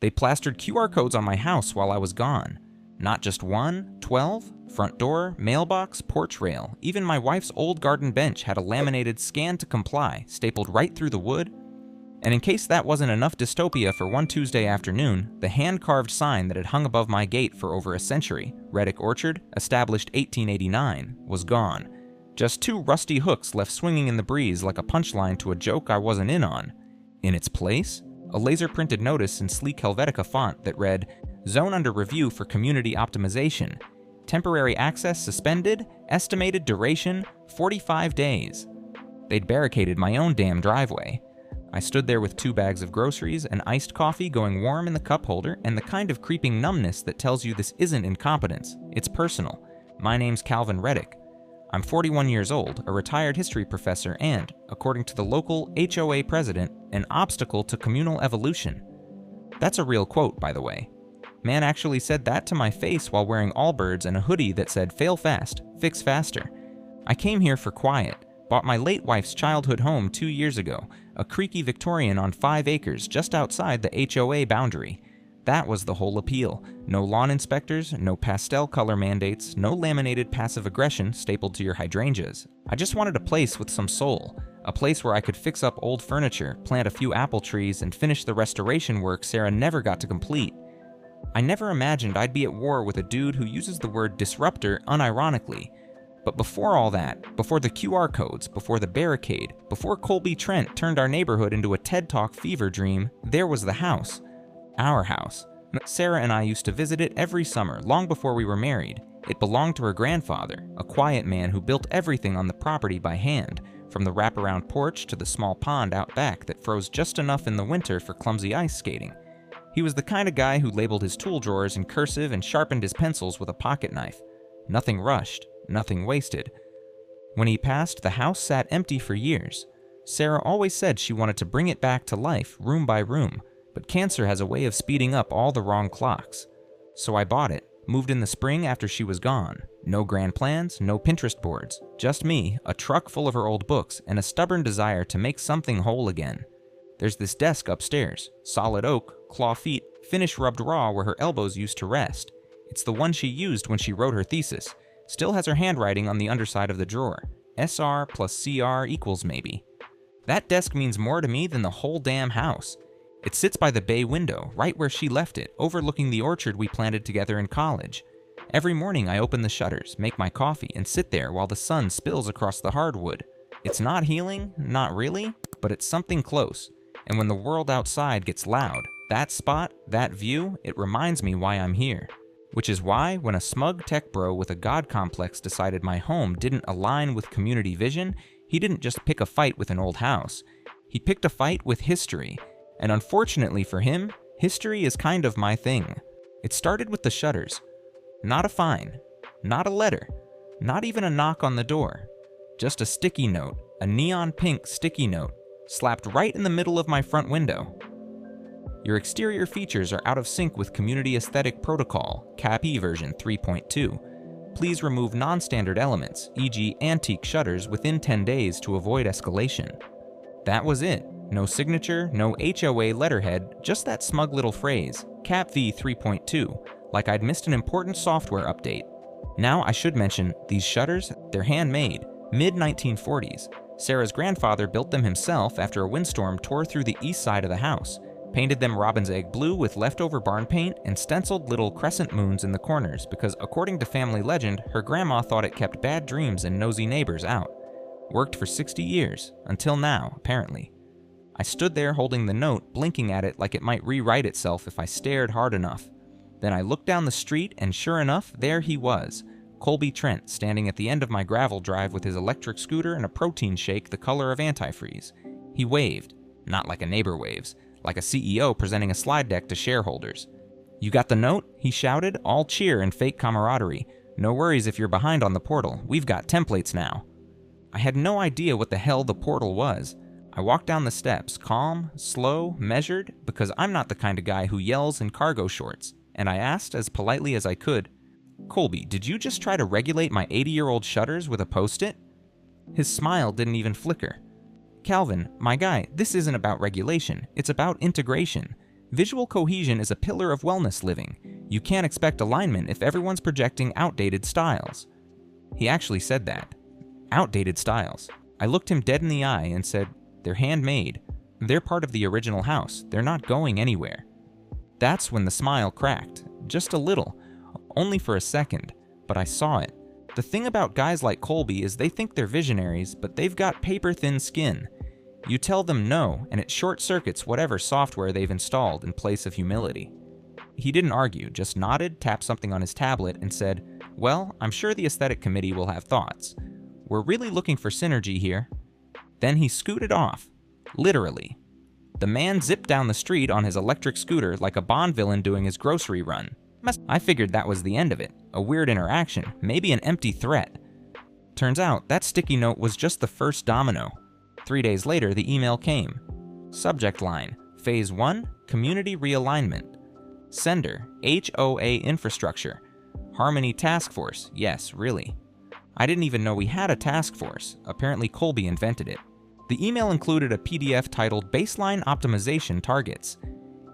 They plastered QR codes on my house while I was gone. Not just 1, 12, front door, mailbox, porch rail, even my wife's old garden bench had a laminated scan to comply stapled right through the wood. And in case that wasn't enough dystopia for one Tuesday afternoon, the hand-carved sign that had hung above my gate for over a century, Reddick Orchard, established 1889, was gone. Just 2 rusty hooks left swinging in the breeze like a punchline to a joke I wasn't in on. In its place, a laser-printed notice in sleek Helvetica font that read, "Zone under review for community optimization. Temporary access suspended, estimated duration, 45 days. They'd barricaded my own damn driveway. I stood there with 2 bags of groceries, an iced coffee going warm in the cup holder, and the kind of creeping numbness that tells you this isn't incompetence, it's personal. My name's Calvin Reddick. I'm 41 years old, a retired history professor, and, according to the local HOA president, an obstacle to communal evolution." That's a real quote, by the way. Man actually said that to my face while wearing Allbirds and a hoodie that said, "Fail fast, fix faster." I came here for quiet, bought my late wife's childhood home 2 years ago, a creaky Victorian on 5 acres just outside the HOA boundary. That was the whole appeal. No lawn inspectors, no pastel color mandates, no laminated passive aggression stapled to your hydrangeas. I just wanted a place with some soul, a place where I could fix up old furniture, plant a few apple trees, and finish the restoration work Sarah never got to complete. I never imagined I'd be at war with a dude who uses the word disruptor unironically. But before all that, before the QR codes, before the barricade, before Colby Trent turned our neighborhood into a TED Talk fever dream, there was the house. Our house. Sarah and I used to visit it every summer, long before we were married. It belonged to her grandfather, a quiet man who built everything on the property by hand, from the wraparound porch to the small pond out back that froze just enough in the winter for clumsy ice skating. He was the kind of guy who labeled his tool drawers in cursive and sharpened his pencils with a pocket knife. Nothing rushed, nothing wasted. When he passed, the house sat empty for years. Sarah always said she wanted to bring it back to life, room by room, but cancer has a way of speeding up all the wrong clocks. So I bought it, moved in the spring after she was gone. No grand plans, no Pinterest boards, just me, a truck full of her old books, and a stubborn desire to make something whole again. There's this desk upstairs, solid oak, claw feet, finish rubbed raw where her elbows used to rest. It's the one she used when she wrote her thesis. Still has her handwriting on the underside of the drawer. SR plus CR equals maybe. That desk means more to me than the whole damn house. It sits by the bay window, right where she left it, overlooking the orchard we planted together in college. Every morning I open the shutters, make my coffee, and sit there while the sun spills across the hardwood. It's not healing, not really, but it's something close. And when the world outside gets loud, that spot, that view, it reminds me why I'm here. Which is why, when a smug tech bro with a god complex decided my home didn't align with community vision, he didn't just pick a fight with an old house. He picked a fight with history. And unfortunately for him, history is kind of my thing. It started with the shutters. Not a fine, not a letter, not even a knock on the door. Just a sticky note, a neon pink sticky note, slapped right in the middle of my front window. Your exterior features are out of sync with Community Aesthetic Protocol, CAPE version 3.2. Please remove non-standard elements, e.g. antique shutters, within 10 days to avoid escalation. That was it. No signature, no HOA letterhead, just that smug little phrase, CAPV 3.2, like I'd missed an important software update. Now I should mention, these shutters, they're handmade, mid-1940s. Sarah's grandfather built them himself after a windstorm tore through the east side of the house, painted them robin's egg blue with leftover barn paint, and stenciled little crescent moons in the corners because, according to family legend, her grandma thought it kept bad dreams and nosy neighbors out. Worked for 60 years, until now, apparently. I stood there holding the note, blinking at it like it might rewrite itself if I stared hard enough. Then I looked down the street, and sure enough, there he was, Colby Trent, standing at the end of my gravel drive with his electric scooter and a protein shake the color of antifreeze. He waved, not like a neighbor waves, like a CEO presenting a slide deck to shareholders. "You got the note?" he shouted, all cheer and fake camaraderie. "No worries if you're behind on the portal, we've got templates now." I had no idea what the hell the portal was. I walked down the steps, calm, slow, measured, because I'm not the kind of guy who yells in cargo shorts, and I asked as politely as I could, "Colby, did you just try to regulate my 80-year-old shutters with a Post-it?" His smile didn't even flicker. "Calvin, my guy, this isn't about regulation, it's about integration. Visual cohesion is a pillar of wellness living. You can't expect alignment if everyone's projecting outdated styles. He actually said that. Outdated styles. I looked him dead in the eye and said, they're handmade. They're part of the original house. They're not going anywhere. That's when the smile cracked. Just a little. Only for a second. But I saw it. The thing about guys like Colby is they think they're visionaries, but they've got paper-thin skin. You tell them no, and it short-circuits whatever software they've installed in place of humility. He didn't argue, just nodded, tapped something on his tablet, and said, well, I'm sure the aesthetic committee will have thoughts. We're really looking for synergy here. Then he scooted off. Literally. The man zipped down the street on his electric scooter like a Bond villain doing his grocery run. I figured that was the end of it. A weird interaction, maybe an empty threat. Turns out, that sticky note was just the first domino. 3 days later, the email came. Subject line, Phase 1, Community Realignment. Sender, HOA Infrastructure. Harmony Task Force, yes, really. I didn't even know we had a task force. Apparently Colby invented it. The email included a PDF titled Baseline Optimization Targets.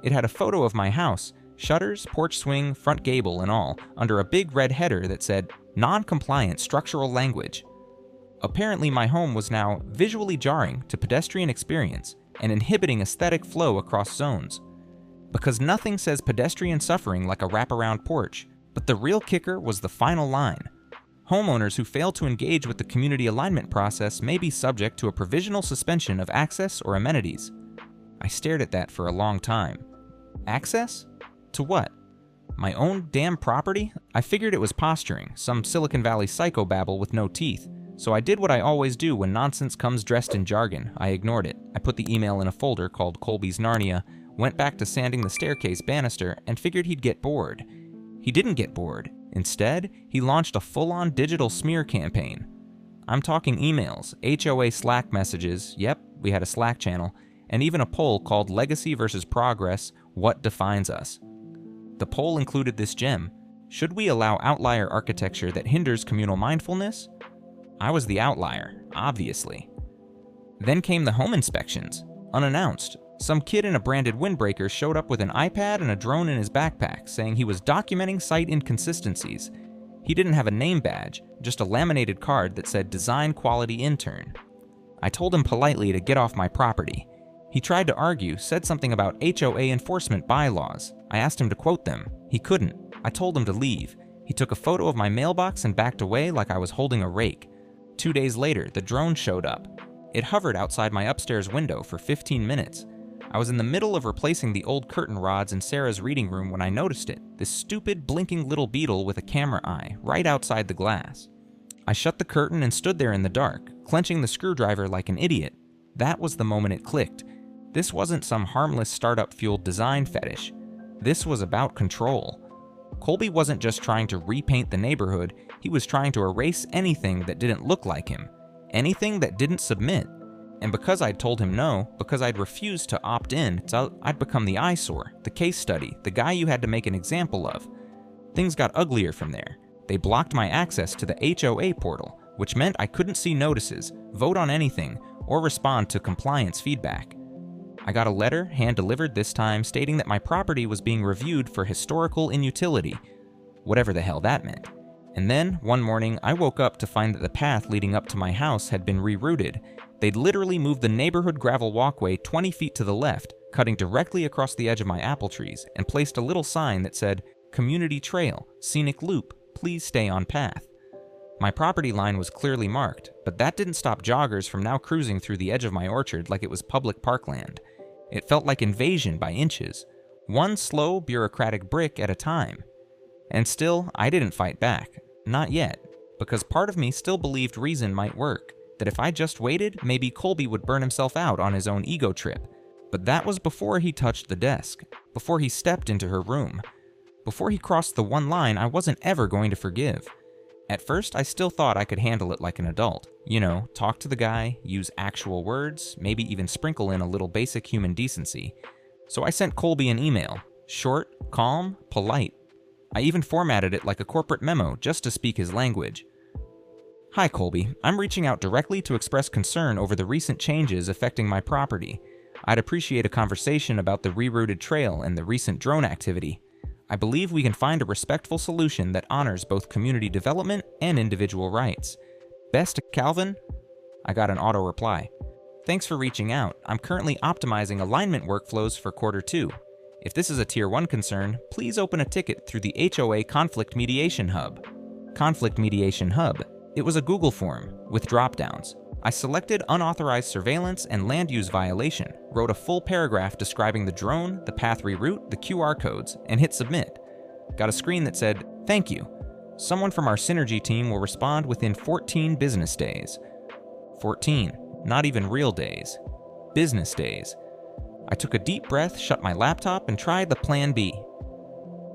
It had a photo of my house, shutters, porch swing, front gable, and all, under a big red header that said, Non-compliant structural language. Apparently my home was now visually jarring to pedestrian experience and inhibiting aesthetic flow across zones. Because nothing says pedestrian suffering like a wraparound porch, but the real kicker was the final line. Homeowners who fail to engage with the community alignment process may be subject to a provisional suspension of access or amenities. I stared at that for a long time. Access? To what? My own damn property? I figured it was posturing, some Silicon Valley psychobabble with no teeth. So I did what I always do when nonsense comes dressed in jargon. I ignored it. I put the email in a folder called Colby's Narnia, went back to sanding the staircase banister, and figured he'd get bored. He didn't get bored. Instead, he launched a full-on digital smear campaign. I'm talking emails, HOA Slack messages, yep, we had a Slack channel, and even a poll called Legacy versus Progress, What Defines Us? The poll included this gem: should we allow outlier architecture that hinders communal mindfulness? I was the outlier, obviously. Then came the home inspections. Unannounced, some kid in a branded windbreaker showed up with an iPad and a drone in his backpack, saying he was documenting site inconsistencies. He didn't have a name badge, just a laminated card that said Design Quality Intern. I told him politely to get off my property. He tried to argue, said something about HOA enforcement bylaws. I asked him to quote them. He couldn't. I told him to leave. He took a photo of my mailbox and backed away like I was holding a rake. 2 days later, the drone showed up. It hovered outside my upstairs window for 15 minutes. I was in the middle of replacing the old curtain rods in Sarah's reading room when I noticed it, this stupid blinking little beetle with a camera eye, right outside the glass. I shut the curtain and stood there in the dark, clenching the screwdriver like an idiot. That was the moment it clicked. This wasn't some harmless startup-fueled design fetish. This was about control. Colby wasn't just trying to repaint the neighborhood, he was trying to erase anything that didn't look like him, anything that didn't submit. And because I'd told him no, because I'd refused to opt in, I'd become the eyesore, the case study, the guy you had to make an example of. Things got uglier from there. They blocked my access to the HOA portal, which meant I couldn't see notices, vote on anything, or respond to compliance feedback. I got a letter, hand-delivered this time, stating that my property was being reviewed for historical inutility, whatever the hell that meant. And then, one morning, I woke up to find that the path leading up to my house had been rerouted. They'd literally moved the neighborhood gravel walkway 20 feet to the left, cutting directly across the edge of my apple trees, and placed a little sign that said, Community Trail, Scenic Loop, please stay on path. My property line was clearly marked, but that didn't stop joggers from now cruising through the edge of my orchard like it was public parkland. It felt like invasion by inches, one slow, bureaucratic brick at a time. And still, I didn't fight back. Not yet, because part of me still believed reason might work, that if I just waited, maybe Colby would burn himself out on his own ego trip. But that was before he touched the desk, before he stepped into her room, before he crossed the one line I wasn't ever going to forgive. At first, I still thought I could handle it like an adult. You know, talk to the guy, use actual words, maybe even sprinkle in a little basic human decency. So I sent Colby an email. Short, calm, polite. I even formatted it like a corporate memo just to speak his language. Hi Colby, I'm reaching out directly to express concern over the recent changes affecting my property. I'd appreciate a conversation about the rerouted trail and the recent drone activity. I believe we can find a respectful solution that honors both community development and individual rights. Best, Calvin? I got an auto reply. Thanks for reaching out. I'm currently optimizing alignment workflows for Q2. If this is a Tier 1 concern, please open a ticket through the HOA Conflict Mediation Hub. Conflict Mediation Hub. It was a Google form with drop-downs. I selected unauthorized surveillance and land use violation, wrote a full paragraph describing the drone, the path reroute, the QR codes, and hit submit. Got a screen that said, "Thank you. Someone from our Synergy team will respond within 14 business days." 14, not even real days. Business days. I took a deep breath, shut my laptop, and tried the plan B.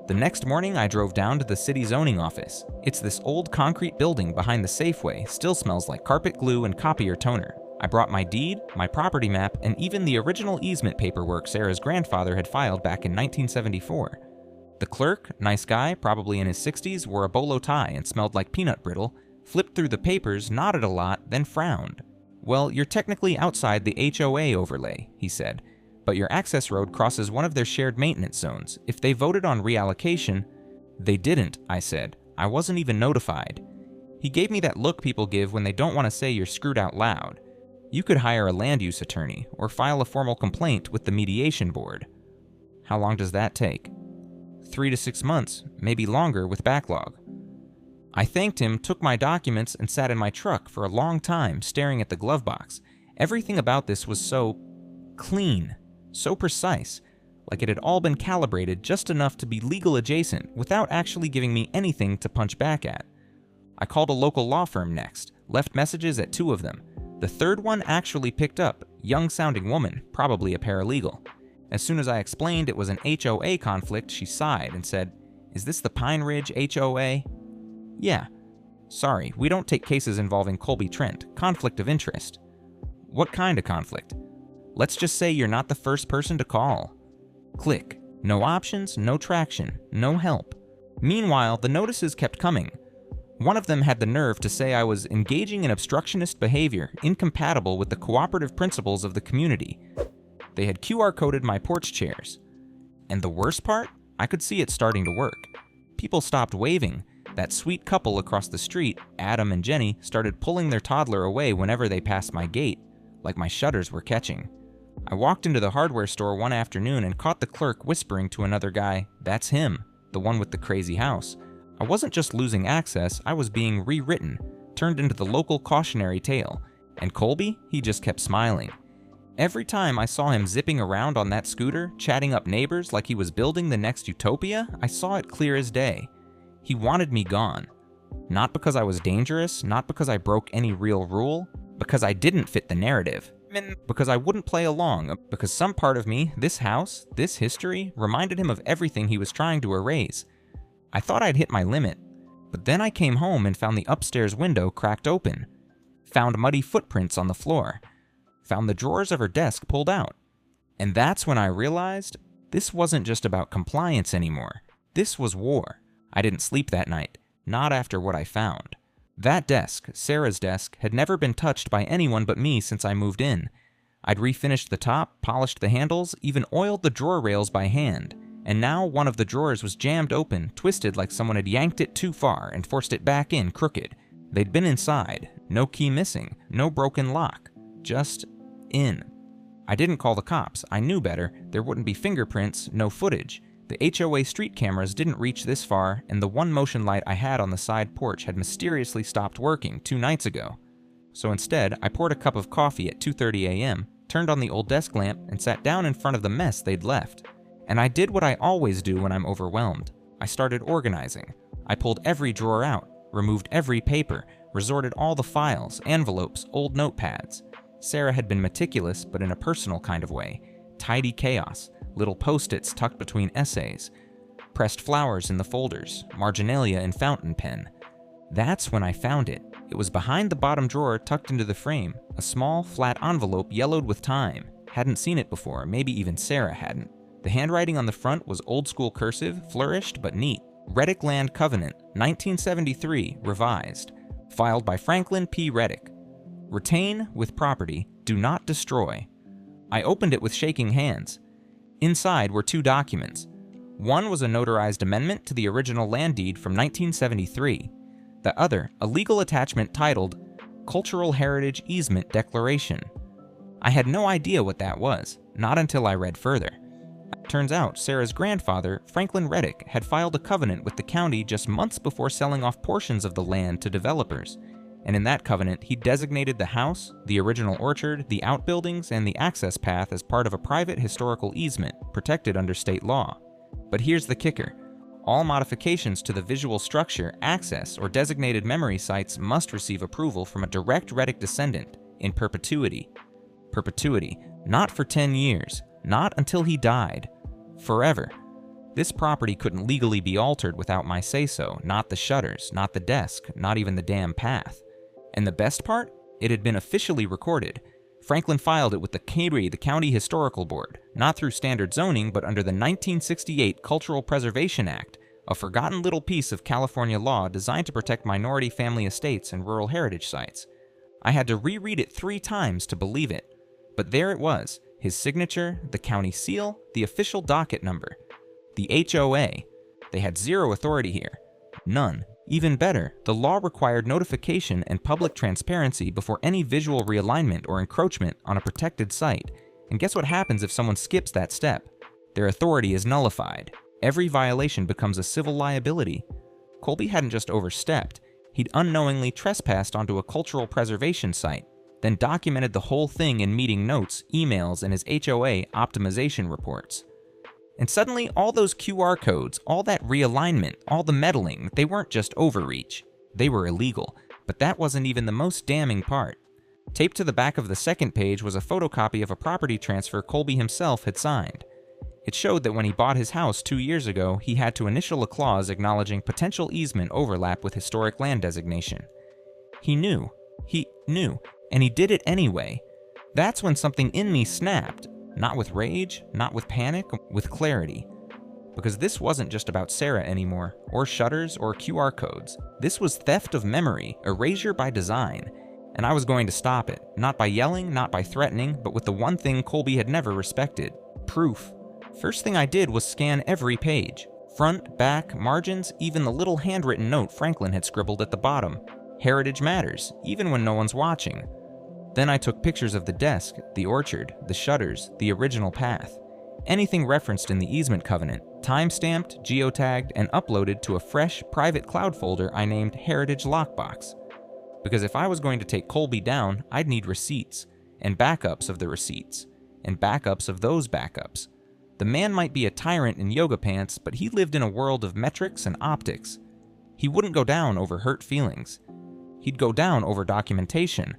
The next morning, I drove down to the city zoning office. It's this old concrete building behind the Safeway, still smells like carpet glue and copier toner. I brought my deed, my property map, and even the original easement paperwork Sarah's grandfather had filed back in 1974. The clerk, nice guy, probably in his 60s, wore a bolo tie and smelled like peanut brittle, flipped through the papers, nodded a lot, then frowned. "Well, you're technically outside the HOA overlay," he said. "But your access road crosses one of their shared maintenance zones. If they voted on reallocation..." "They didn't," I said. "I wasn't even notified." He gave me that look people give when they don't want to say you're screwed out loud. "You could hire a land use attorney or file a formal complaint with the mediation board." "How long does that take?" 3 to 6 months, maybe longer with backlog. I thanked him, took my documents, and sat in my truck for a long time staring at the glove box. Everything about this was so clean. So precise, like it had all been calibrated just enough to be legal adjacent without actually giving me anything to punch back at. I called a local law firm next, left messages at 2 of them. The third one actually picked up, young-sounding woman, probably a paralegal. As soon as I explained it was an HOA conflict, she sighed and said, "Is this the Pine Ridge HOA?" "Yeah." "Sorry, we don't take cases involving Colby Trent. Conflict of interest." "What kind of conflict?" "Let's just say you're not the first person to call." Click. No options, no traction, no help. Meanwhile, the notices kept coming. One of them had the nerve to say I was engaging in obstructionist behavior incompatible with the cooperative principles of the community. They had QR coded my porch chairs. And the worst part? I could see it starting to work. People stopped waving. That sweet couple across the street, Adam and Jenny, started pulling their toddler away whenever they passed my gate, like my shutters were catching. I walked into the hardware store one afternoon and caught the clerk whispering to another guy, "That's him, the one with the crazy house." I wasn't just losing access, I was being rewritten, turned into the local cautionary tale. And Colby, he just kept smiling. Every time I saw him zipping around on that scooter, chatting up neighbors like he was building the next utopia, I saw it clear as day. He wanted me gone. Not because I was dangerous, not because I broke any real rule, because I didn't fit the narrative. Because I wouldn't play along, because some part of me, this house, this history, reminded him of everything he was trying to erase. I thought I'd hit my limit, but then I came home and found the upstairs window cracked open. Found muddy footprints on the floor. Found the drawers of her desk pulled out. And that's when I realized this wasn't just about compliance anymore. This was war. I didn't sleep that night, not after what I found. That desk, Sarah's desk, had never been touched by anyone but me since I moved in. I'd refinished the top, polished the handles, even oiled the drawer rails by hand. And now one of the drawers was jammed open, twisted like someone had yanked it too far and forced it back in crooked. They'd been inside, no key missing, no broken lock, just in. I didn't call the cops, I knew better, there wouldn't be fingerprints, no footage. The HOA street cameras didn't reach this far, and the one motion light I had on the side porch had mysteriously stopped working 2 nights ago. So instead, I poured a cup of coffee at 2:30 a.m., turned on the old desk lamp, and sat down in front of the mess they'd left. And I did what I always do when I'm overwhelmed. I started organizing. I pulled every drawer out, removed every paper, resorted all the files, envelopes, old notepads. Sarah had been meticulous, but in a personal kind of way. Tidy chaos, little post-its tucked between essays, pressed flowers in the folders, marginalia in fountain pen. That's when I found it. It was behind the bottom drawer tucked into the frame, a small, flat envelope yellowed with time. Hadn't seen it before, maybe even Sarah hadn't. The handwriting on the front was old-school cursive, flourished but neat. Reddick Land Covenant, 1973, revised. Filed by Franklin P. Reddick. Retain with property, do not destroy. I opened it with shaking hands. Inside were two documents. One was a notarized amendment to the original land deed from 1973. The other, a legal attachment titled Cultural Heritage Easement Declaration. I had no idea what that was, not until I read further. Turns out Sarah's grandfather, Franklin Reddick, had filed a covenant with the county just months before selling off portions of the land to developers. And in that covenant, he designated the house, the original orchard, the outbuildings, and the access path as part of a private historical easement protected under state law. But here's the kicker. All modifications to the visual structure, access, or designated memory sites must receive approval from a direct Reddick descendant in perpetuity. Perpetuity, not for 10 years, not until he died. Forever. This property couldn't legally be altered without my say-so, not the shutters, not the desk, not even the damn path. And the best part? It had been officially recorded. Franklin filed it with the County Historical Board, not through standard zoning, but under the 1968 Cultural Preservation Act, a forgotten little piece of California law designed to protect minority family estates and rural heritage sites. I had to reread it 3 times to believe it. But there it was, his signature, the county seal, the official docket number. The HOA. They had zero authority here. None. Even better, the law required notification and public transparency before any visual realignment or encroachment on a protected site. And guess what happens if someone skips that step? Their authority is nullified. Every violation becomes a civil liability. Colby hadn't just overstepped, he'd unknowingly trespassed onto a cultural preservation site, then documented the whole thing in meeting notes, emails, and his HOA optimization reports. And suddenly, all those QR codes, all that realignment, all the meddling, they weren't just overreach. They were illegal, but that wasn't even the most damning part. Taped to the back of the second page was a photocopy of a property transfer Colby himself had signed. It showed that when he bought his house 2 years ago, he had to initial a clause acknowledging potential easement overlap with historic land designation. He knew, and he did it anyway. That's when something in me snapped. Not with rage, not with panic, with clarity. Because this wasn't just about Sarah anymore, or shutters, or QR codes. This was theft of memory, erasure by design. And I was going to stop it, not by yelling, not by threatening, but with the one thing Colby had never respected: proof. First thing I did was scan every page. Front, back, margins, even the little handwritten note Franklin had scribbled at the bottom. Heritage matters, even when no one's watching. Then I took pictures of the desk, the orchard, the shutters, the original path. Anything referenced in the easement covenant, time-stamped, geotagged, and uploaded to a fresh, private cloud folder I named Heritage Lockbox. Because if I was going to take Colby down, I'd need receipts, and backups of the receipts, and backups of those backups. The man might be a tyrant in yoga pants, but he lived in a world of metrics and optics. He wouldn't go down over hurt feelings. He'd go down over documentation.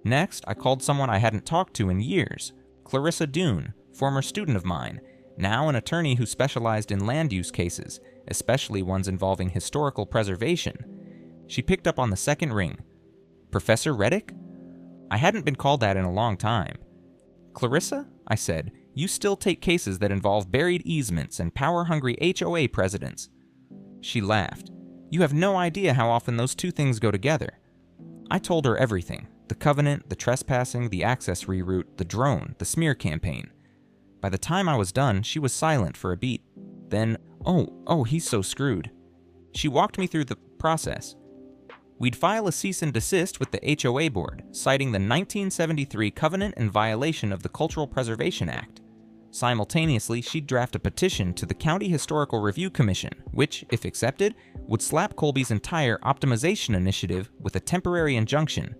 Next, I called someone I hadn't talked to in years, Clarissa Dune, former student of mine, now an attorney who specialized in land use cases, especially ones involving historical preservation. She picked up on the second ring. Professor Reddick? I hadn't been called that in a long time. Clarissa, I said, you still take cases that involve buried easements and power-hungry HOA presidents. She laughed. You have no idea how often those two things go together. I told her everything. The covenant, the trespassing, the access reroute, the drone, the smear campaign. By the time I was done, she was silent for a beat. Then, oh, he's so screwed. She walked me through the process. We'd file a cease and desist with the HOA board, citing the 1973 covenant in violation of the Cultural Preservation Act. Simultaneously, she'd draft a petition to the County Historical Review Commission, which, if accepted, would slap Colby's entire optimization initiative with a temporary injunction.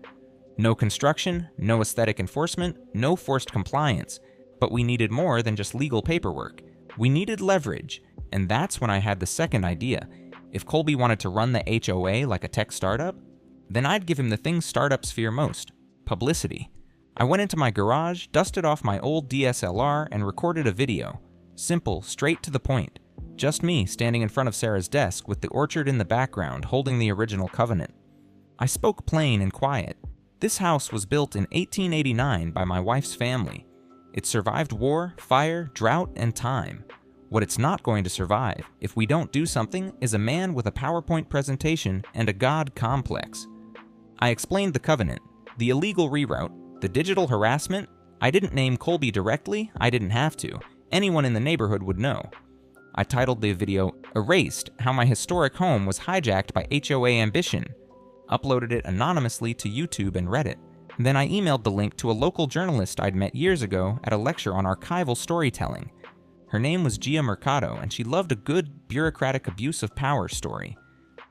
No construction, no aesthetic enforcement, no forced compliance. But we needed more than just legal paperwork. We needed leverage, and that's when I had the second idea. If Colby wanted to run the HOA like a tech startup, then I'd give him the thing startups fear most: publicity. I went into my garage, dusted off my old DSLR, and recorded a video. Simple, straight to the point. Just me standing in front of Sarah's desk with the orchard in the background holding the original covenant. I spoke plain and quiet. This house was built in 1889 by my wife's family. It survived war, fire, drought, and time. What it's not going to survive, if we don't do something, is a man with a PowerPoint presentation and a God complex. I explained the covenant, the illegal reroute, the digital harassment, I didn't name Colby directly, I didn't have to. Anyone in the neighborhood would know. I titled the video, "Erased, How My Historic Home Was Hijacked by HOA Ambition," uploaded it anonymously to YouTube and Reddit. Then I emailed the link to a local journalist I'd met years ago at a lecture on archival storytelling. Her name was Gia Mercado, and she loved a good, bureaucratic abuse of power story.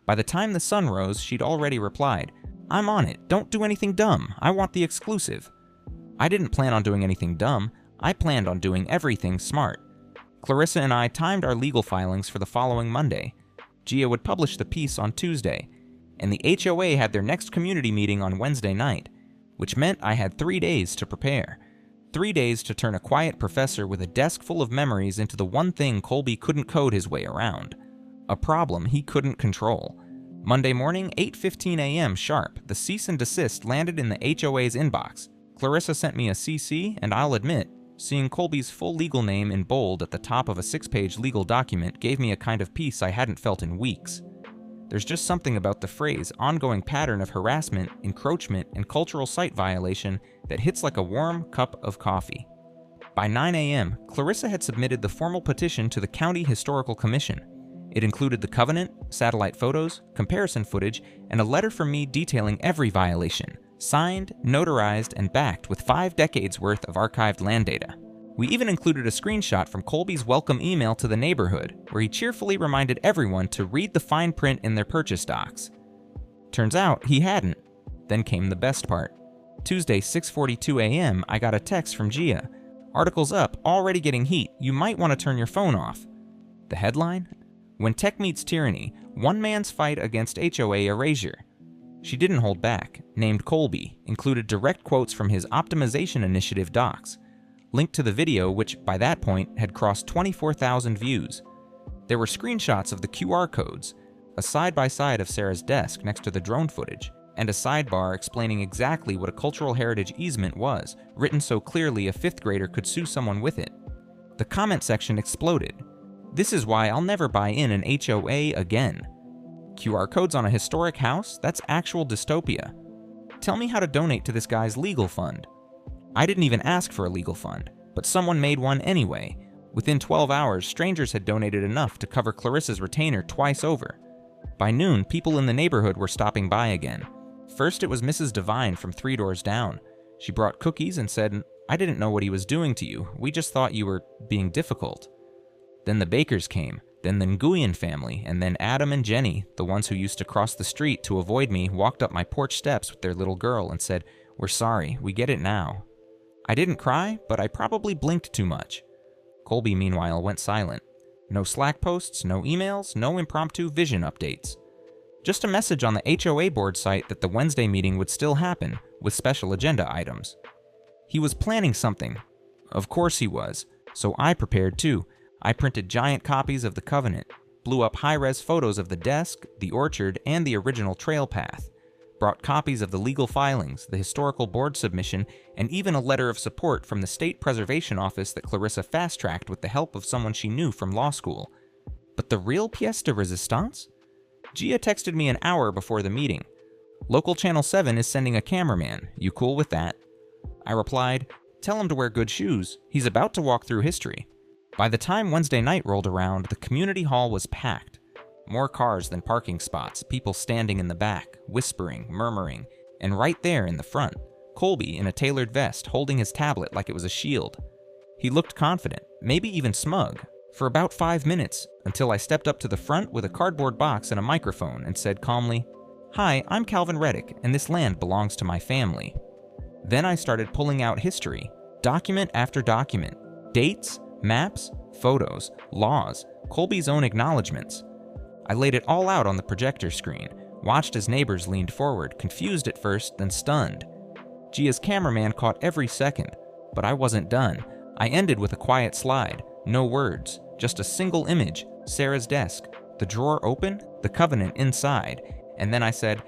By the time the sun rose, she'd already replied, "I'm on it, don't do anything dumb, I want the exclusive." I didn't plan on doing anything dumb, I planned on doing everything smart. Clarissa and I timed our legal filings for the following Monday. Gia would publish the piece on Tuesday, and the HOA had their next community meeting on Wednesday night, which meant I had 3 days to prepare. 3 days to turn a quiet professor with a desk full of memories into the one thing Colby couldn't code his way around. A problem he couldn't control. Monday morning, 8:15 a.m. sharp, the cease and desist landed in the HOA's inbox. Clarissa sent me a CC, and I'll admit, seeing Colby's full legal name in bold at the top of a 6-page legal document gave me a kind of peace I hadn't felt in weeks. There's just something about the phrase ongoing pattern of harassment, encroachment, and cultural site violation that hits like a warm cup of coffee. By 9 a.m., Clarissa had submitted the formal petition to the County Historical Commission. It included the covenant, satellite photos, comparison footage, and a letter from me detailing every violation, signed, notarized, and backed with 5 decades worth of archived land data. We even included a screenshot from Colby's welcome email to the neighborhood, where he cheerfully reminded everyone to read the fine print in their purchase docs. Turns out he hadn't. Then came the best part. Tuesday, 6:42 a.m., I got a text from Gia. "Article's up, already getting heat, you might want to turn your phone off." The headline? "When Tech Meets Tyranny, One Man's Fight Against HOA Erasure." She didn't hold back, named Colby, included direct quotes from his Optimization Initiative docs, linked to the video which, by that point, had crossed 24,000 views. There were screenshots of the QR codes, a side-by-side of Sarah's desk next to the drone footage, and a sidebar explaining exactly what a cultural heritage easement was, written so clearly a 5th grader could sue someone with it. The comment section exploded. "This is why I'll never buy in an HOA again. QR codes on a historic house? That's actual dystopia. Tell me how to donate to this guy's legal fund." I didn't even ask for a legal fund, but someone made one anyway. Within 12 hours, strangers had donated enough to cover Clarissa's retainer twice over. By noon, people in the neighborhood were stopping by again. First, it was Mrs. Devine from 3 doors down. She brought cookies and said, "I didn't know what he was doing to you. We just thought you were being difficult." Then the Bakers came, then the Nguyen family, and then Adam and Jenny, the ones who used to cross the street to avoid me, walked up my porch steps with their little girl and said, "We're sorry, we get it now." I didn't cry, but I probably blinked too much. Colby, meanwhile, went silent. No Slack posts, no emails, no impromptu vision updates. Just a message on the HOA board site that the Wednesday meeting would still happen, with special agenda items. He was planning something. Of course he was, so I prepared too. I printed giant copies of the covenant, blew up high-res photos of the desk, the orchard, and the original trail path, brought copies of the legal filings, the historical board submission, and even a letter of support from the State Preservation Office that Clarissa fast-tracked with the help of someone she knew from law school. But the real pièce de résistance? Gia texted me an hour before the meeting. "Local Channel 7 is sending a cameraman. You cool with that?" I replied, "Tell him to wear good shoes. He's about to walk through history." By the time Wednesday night rolled around, the community hall was packed. More cars than parking spots, people standing in the back, whispering, murmuring, and right there in the front, Colby in a tailored vest holding his tablet like it was a shield. He looked confident, maybe even smug, for about 5 minutes, until I stepped up to the front with a cardboard box and a microphone and said calmly, "Hi, I'm Calvin Reddick, and this land belongs to my family." Then I started pulling out history, document after document, dates, maps, photos, laws, Colby's own acknowledgments. I laid it all out on the projector screen, watched as neighbors leaned forward, confused at first, then stunned. Gia's cameraman caught every second, but I wasn't done. I ended with a quiet slide, no words, just a single image, Sarah's desk, the drawer open, the covenant inside, and then I said,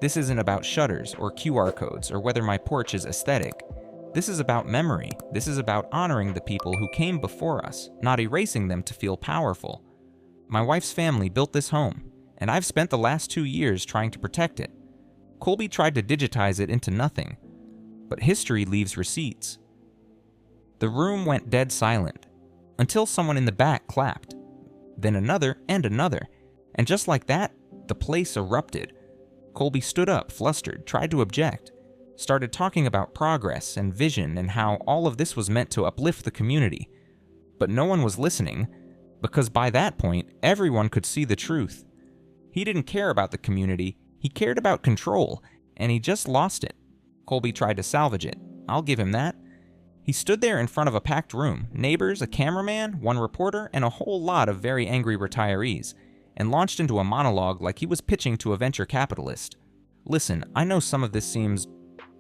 "This isn't about shutters or QR codes or whether my porch is aesthetic. This is about memory. This is about honoring the people who came before us, not erasing them to feel powerful. My wife's family built this home, and I've spent the last 2 years trying to protect it. Colby tried to digitize it into nothing, but history leaves receipts. The room went dead silent, until someone in the back clapped. Then another and another, and just like that, the place erupted. Colby stood up, flustered, tried to object, started talking about progress and vision and how all of this was meant to uplift the community. But no one was listening, because by that point, everyone could see the truth. He didn't care about the community, he cared about control, and he just lost it. Colby tried to salvage it. I'll give him that. He stood there in front of a packed room, neighbors, a cameraman, one reporter, and a whole lot of very angry retirees, and launched into a monologue like he was pitching to a venture capitalist. Listen, I know some of this seems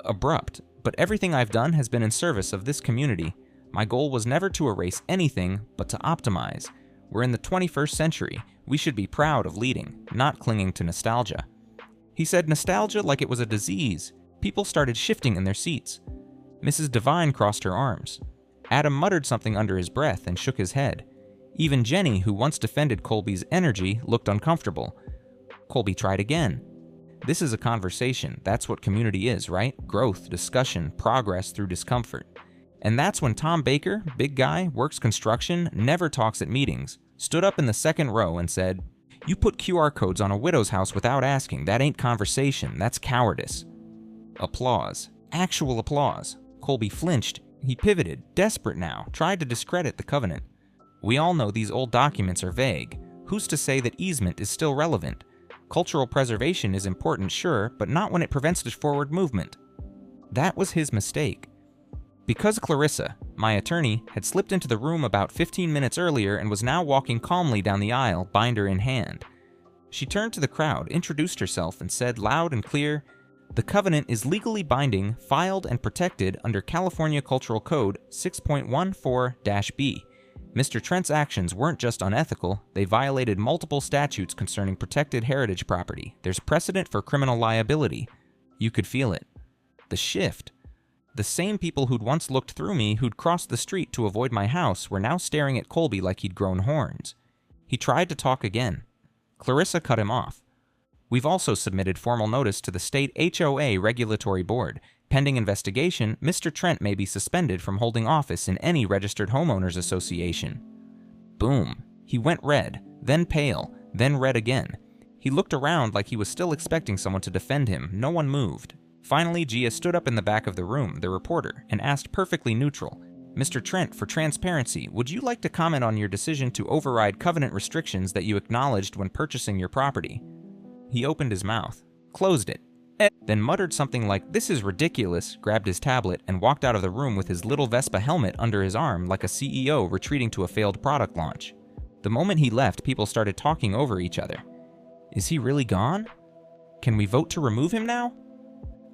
abrupt, but everything I've done has been in service of this community. My goal was never to erase anything, but to optimize. We're in the 21st century. We should be proud of leading, not clinging to nostalgia. He said nostalgia like it was a disease. People started shifting in their seats. Mrs. Devine crossed her arms. Adam muttered something under his breath and shook his head. Even Jenny, who once defended Colby's energy, looked uncomfortable. Colby tried again. This is a conversation. That's what community is, right? Growth, discussion, progress through discomfort. And that's when Tom Baker, big guy, works construction, never talks at meetings, stood up in the second row and said, "You put QR codes on a widow's house without asking. That ain't conversation. That's cowardice." Applause. Actual applause. Colby flinched. He pivoted, desperate now, tried to discredit the covenant. We all know these old documents are vague. Who's to say that easement is still relevant? Cultural preservation is important, sure, but not when it prevents the forward movement. That was his mistake. Because Clarissa, my attorney, had slipped into the room about 15 minutes earlier and was now walking calmly down the aisle, binder in hand. She turned to the crowd, introduced herself, and said loud and clear, "The covenant is legally binding, filed and protected under California Cultural Code 6.14-B. Mr. Trent's actions weren't just unethical, they violated multiple statutes concerning protected heritage property. There's precedent for criminal liability." You could feel it. The shift. The same people who'd once looked through me, who'd crossed the street to avoid my house, were now staring at Colby like he'd grown horns. He tried to talk again. Clarissa cut him off. "We've also submitted formal notice to the state HOA Regulatory Board. Pending investigation, Mr. Trent may be suspended from holding office in any registered homeowners association." Boom. He went red, then pale, then red again. He looked around like he was still expecting someone to defend him. No one moved. Finally, Gia stood up in the back of the room, the reporter, and asked perfectly neutral, "Mr. Trent, for transparency, would you like to comment on your decision to override covenant restrictions that you acknowledged when purchasing your property?" He opened his mouth, closed it, then muttered something like, "This is ridiculous," grabbed his tablet, and walked out of the room with his little Vespa helmet under his arm like a CEO retreating to a failed product launch. The moment he left, people started talking over each other. Is he really gone? Can we vote to remove him now?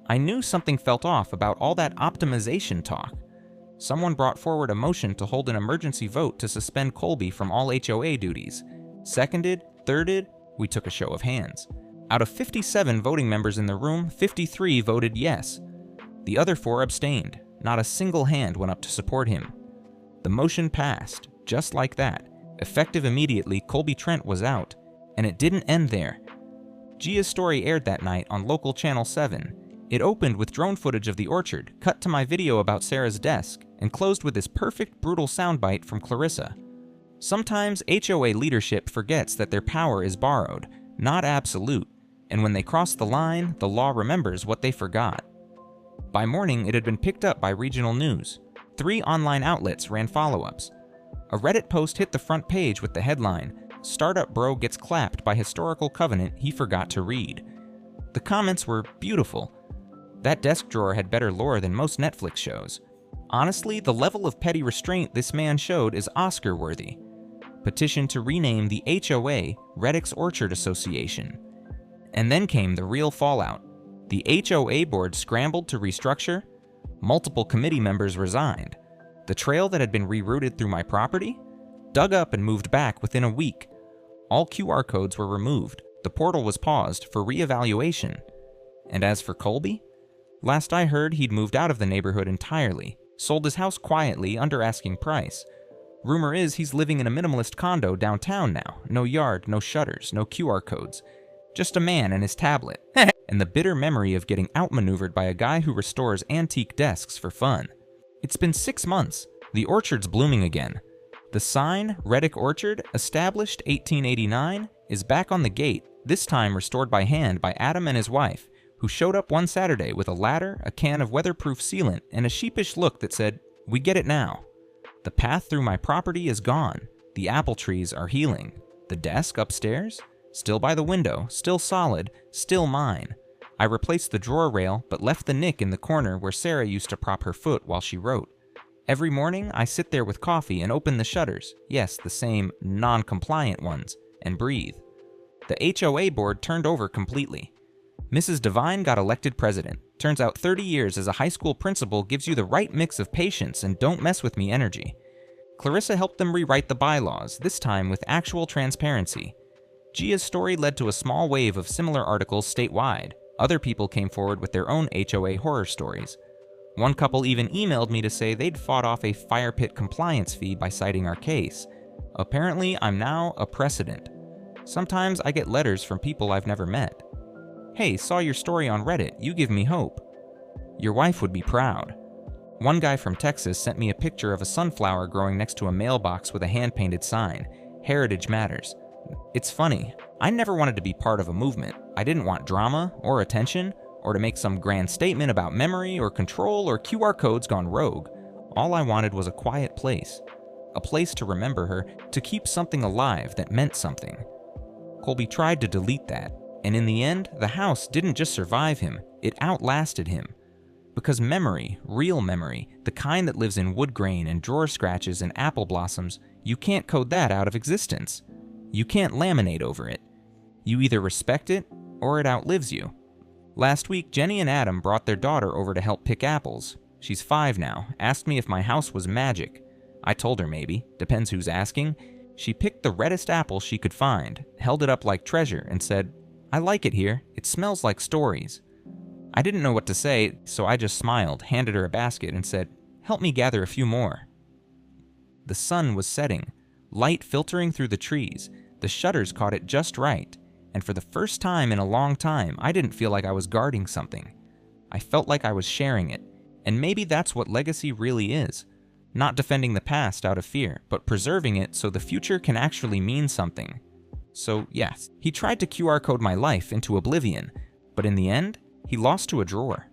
I knew something felt off about all that optimization talk. Someone brought forward a motion to hold an emergency vote to suspend Colby from all HOA duties. Seconded, thirded, we took a show of hands. Out of 57 voting members in the room, 53 voted yes. The other 4 abstained. Not a single hand went up to support him. The motion passed, just like that. Effective immediately, Colby Trent was out. And it didn't end there. Gia's story aired that night on local Channel 7. It opened with drone footage of the orchard, cut to my video about Sarah's desk, and closed with this perfect, brutal soundbite from Clarissa. Sometimes HOA leadership forgets that their power is borrowed, not absolute, and when they cross the line, the law remembers what they forgot. By morning, it had been picked up by regional news. 3 online outlets ran follow-ups. A Reddit post hit the front page with the headline, "Startup Bro Gets Clapped by Historical Covenant He Forgot to Read." The comments were beautiful. That desk drawer had better lore than most Netflix shows. Honestly, the level of petty restraint this man showed is Oscar-worthy. Petition to rename the HOA Reddick's Orchard Association. And then came the real fallout. The HOA board scrambled to restructure. Multiple committee members resigned. The trail that had been rerouted through my property? Dug up and moved back within a week. All QR codes were removed. The portal was paused for reevaluation. And as for Colby? Last I heard, he'd moved out of the neighborhood entirely, sold his house quietly under asking price. Rumor is he's living in a minimalist condo downtown now. No yard, no shutters, no QR codes. Just a man and his tablet. And the bitter memory of getting outmaneuvered by a guy who restores antique desks for fun. It's been 6 months. The orchard's blooming again. The sign, Reddick Orchard, established 1889, is back on the gate, this time restored by hand by Adam and his wife, who showed up one Saturday with a ladder, a can of weatherproof sealant, and a sheepish look that said, "We get it now." The path through my property is gone. The apple trees are healing. The desk upstairs? Still by the window, still solid, still mine. I replaced the drawer rail, but left the nick in the corner where Sarah used to prop her foot while she wrote. Every morning, I sit there with coffee and open the shutters, yes, the same non-compliant ones, and breathe. The HOA board turned over completely. Mrs. Devine got elected president. Turns out 30 years as a high school principal gives you the right mix of patience and don't mess with me energy. Clarissa helped them rewrite the bylaws, this time with actual transparency. Gia's story led to a small wave of similar articles statewide. Other people came forward with their own HOA horror stories. One couple even emailed me to say they'd fought off a fire pit compliance fee by citing our case. Apparently, I'm now a precedent. Sometimes I get letters from people I've never met. "Hey, saw your story on Reddit, you give me hope." Your wife would be proud. One guy from Texas sent me a picture of a sunflower growing next to a mailbox with a hand-painted sign, "Heritage Matters." It's funny, I never wanted to be part of a movement. I didn't want drama or attention, or to make some grand statement about memory or control or QR codes gone rogue. All I wanted was a quiet place. A place to remember her, to keep something alive that meant something. Colby tried to delete that, and in the end, the house didn't just survive him, it outlasted him. Because memory, real memory, the kind that lives in wood grain and drawer scratches and apple blossoms, you can't code that out of existence. You can't laminate over it. You either respect it, or it outlives you. Last week, Jenny and Adam brought their daughter over to help pick apples. She's 5 now, asked me if my house was magic. I told her maybe, depends who's asking. She picked the reddest apple she could find, held it up like treasure, and said, "I like it here, it smells like stories." I didn't know what to say, so I just smiled, handed her a basket, and said, "Help me gather a few more." The sun was setting, light filtering through the trees. The shutters caught it just right, and for the first time in a long time, I didn't feel like I was guarding something. I felt like I was sharing it, and maybe that's what legacy really is. Not defending the past out of fear, but preserving it so the future can actually mean something. So yes, he tried to QR code my life into oblivion, but in the end, he lost to a drawer.